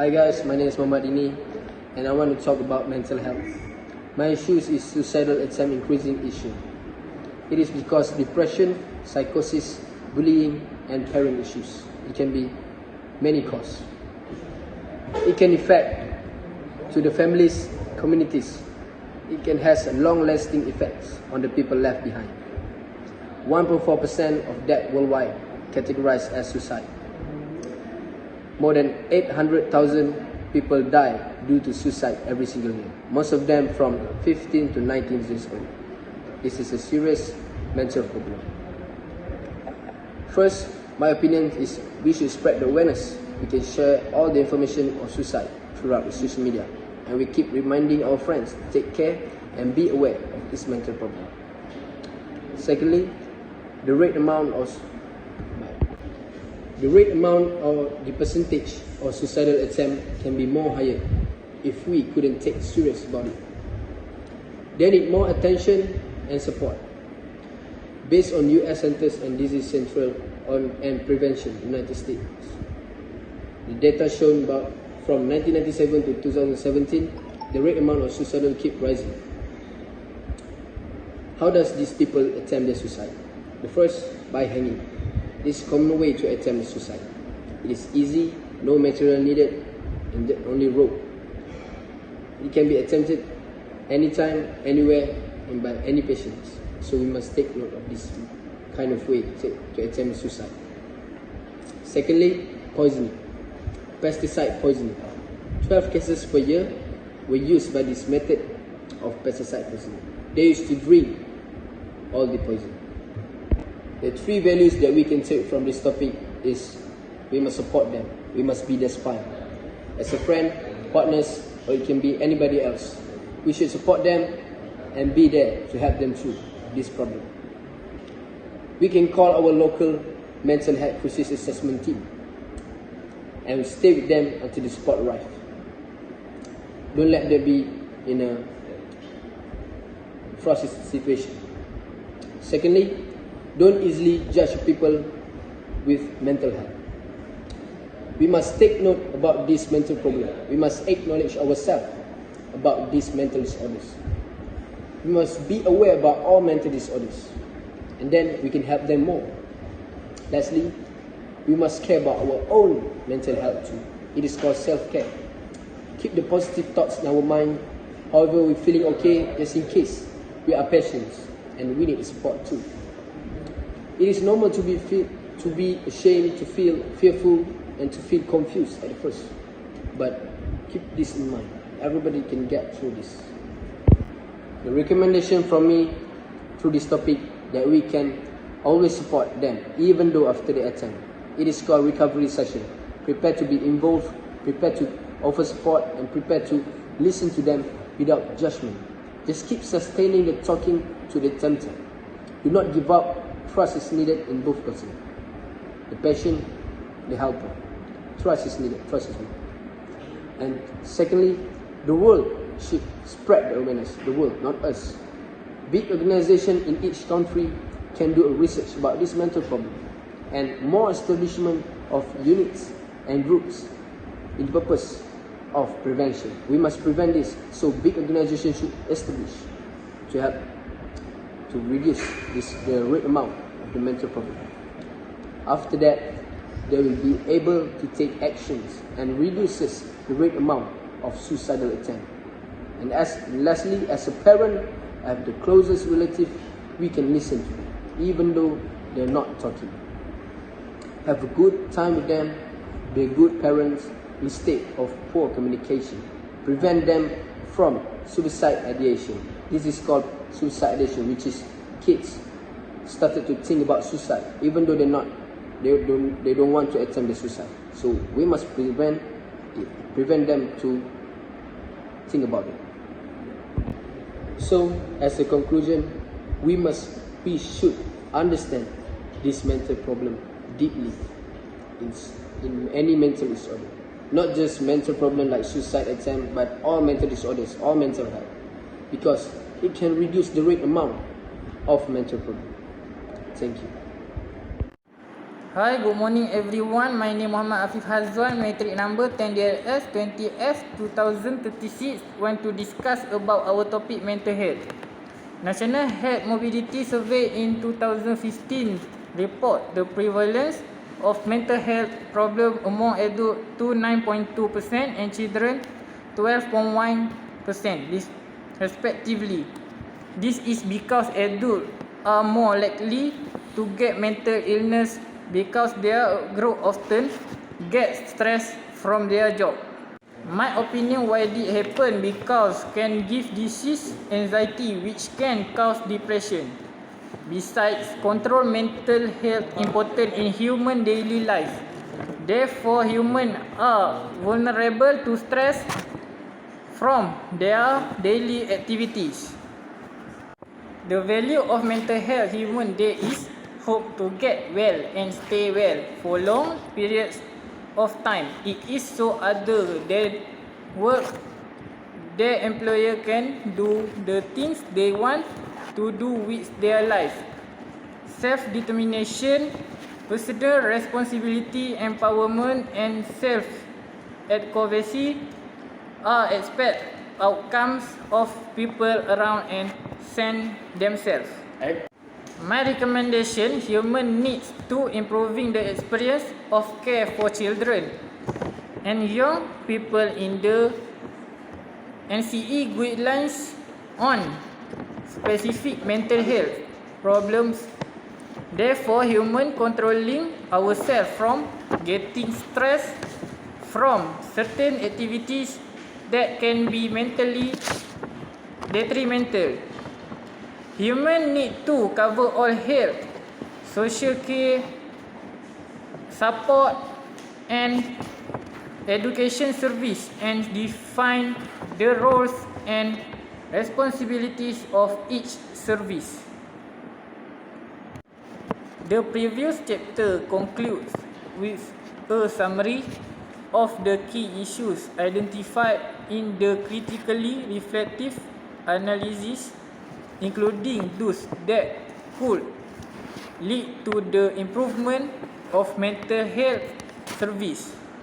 Hi guys, my name is Muhammad Ini and I want to talk about mental health. My issue is suicidal attempt increasing issue. It is because depression, psychosis, bullying and parent issues. It can be many causes. It can affect to the families, communities. It can has long-lasting effects on the people left behind. 1.4% of death worldwide categorized as suicide. More than 800,000 people die due to suicide every single year. Most of them from 15 to 19 years old. This is a serious mental problem. First, my opinion is we should spread the awareness. We can share all the information of suicide throughout the social media. And we keep reminding our friends to take care and be aware of this mental problem. Secondly, the percentage of suicidal attempt can be more higher if we couldn't take serious about it. They need more attention and support. Based on US Centers and Disease Central and Prevention, United States, the data shown about from 1997 to 2017, the rate amount of suicidal keep rising. How does these people attempt their suicide? The first, by hanging. This is a common way to attempt suicide. It is easy, no material needed, and only rope. It can be attempted anytime, anywhere, and by any patient. So we must take note of this kind of way to attempt suicide. Secondly, poisoning. Pesticide poisoning. 12 cases per year were used by this method of pesticide poisoning. They used to drink all the poison. The three values that we can take from this topic is we must support them. We must be their spine. As a friend, partners, or it can be anybody else. We should support them and be there to help them through this problem. We can call our local mental health crisis assessment team and stay with them until the support arrives. Don't let them be in a crisis situation. Secondly, don't easily judge people with mental health. We must take note about this mental problem. We must acknowledge ourselves about these mental disorders. We must be aware about all mental disorders, and then we can help them more. Lastly, we must care about our own mental health too. It is called self-care. Keep the positive thoughts in our mind. However, we're feeling okay, just in case we are patients and we need support too. It is normal to be ashamed, to feel fearful, and to feel confused at first. But keep this in mind. Everybody can get through this. The recommendation from me through this topic that we can always support them, even though after the attempt. It is called recovery session. Prepare to be involved, prepare to offer support, and prepare to listen to them without judgment. Just keep sustaining the talking to the tempter. Do not give up. Trust is needed in both persons. The patient, the helper. Trust is needed. Trust is needed. And secondly, the world should spread the awareness. The world, not us. Big organization in each country can do a research about this mental problem, and more establishment of units and groups in the purpose of prevention. We must prevent this. So big organizations should establish to help to reduce the rate amount of the mental problem. After that, they will be able to take actions and reduces the rate amount of suicidal attempt. And lastly, as a parent, as the closest relative, we can listen to them, even though they're not talking. Have a good time with them, be good parents instead of poor communication. Prevent them from suicide ideation. This is called suicide ideation, which is kids started to think about suicide, even though they don't want to attempt the suicide. So we must prevent them to think about it. So as a conclusion, we should understand this mental problem deeply in any mental disorder. Not just mental problem like suicide attempt, but all mental disorders, all mental health. Because it can reduce the rate amount of mental problem. Thank you. Hi, good morning everyone. My name Muhammad Afif Hazwan, matric number 10DLS 20F 2036. Want to discuss about our topic mental health. National Health Mobility Survey in 2015 report the prevalence of mental health problem among adults to 9.2% and children 12.1% respectively. This is because adults are more likely to get mental illness because they grow often get stress from their job. My opinion why it happen because can give disease anxiety which can cause depression. Besides, control mental health important in human daily life. Therefore, humans are vulnerable to stress from their daily activities. The value of mental health human day is hope to get well and stay well for long periods of time. It is so other than work their employer can do the things they want to do with their life. Self-determination, personal responsibility, empowerment and self-advocacy are expected outcomes of people around and themselves. My recommendation, human needs to improving the experience of care for children and young people in the NCE guidelines on specific mental health problems. Therefore, human controlling ourselves from getting stressed from certain activities that can be mentally detrimental. Human need to cover all health, social care, support and education service and define the roles and responsibilities of each service. The previous chapter concludes with a summary of the key issues identified in the critically reflective analysis, including those that could lead to the improvement of mental health service.